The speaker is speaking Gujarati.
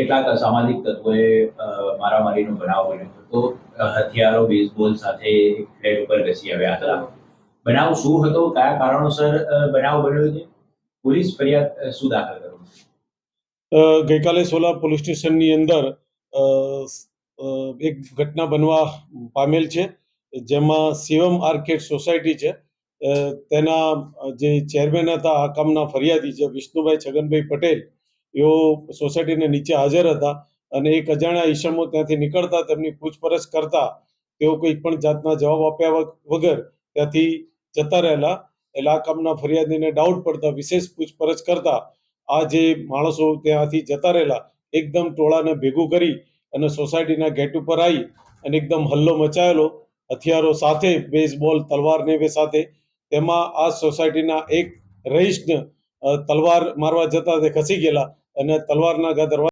કેટલાક અસામાજિક તત્વોએ મારામારીનો બનાવ બન્યો હતો. હથિયારો બેઝબોલ સાથે એક ફ્લેટ ઉપર ઘસી આવ્યા હતા. બનાવ શું હતો, કયા કારણોસર બનાવ બન્યો છે, પોલીસ ફરિયાદ શું દાખલ કરવું? ગઈકાલે સોલા પોલીસ સ્ટેશનની અંદર એક ઘટના બનવા પામેલ છે, જેમાં શિવમ આર્કેડ સોસાયટી છે. તેના જે ચેરમેન હતા આ કામના ફરિયાદી છે વિષ્ણુભાઈ છગનભાઈ પટેલ, એઓ સોસાયટીને નીચે હાજર હતા અને એક અજાણ્યા ઈસમો ત્યાંથી નીકળતા તેમની પૂછપરછ કરતા તેઓ કોઈ પણ જાતના જવાબ આપ્યા વગર ત્યાંથી જતા રહેલા. એટલે આ કામના ફરિયાદીને ડાઉટ પડતા વિશેષ પૂછપરછ કરતા આ જે માણસો ત્યાંથી જતા રહેલા એકદમ ટોળાને ભેગું કરી અને સોસાયટીના ગેટ ઉપર આવી અને એકદમ હલ્લો મચાયેલો, હથિયારો સાથે, બેઝબોલ તલવાર ને સાથે. તેમાં આ સોસાયટીના એક રહીશને તલવાર મારવા જતા તે ખસી ગયેલા અને તલવારના ઘા દરવાજા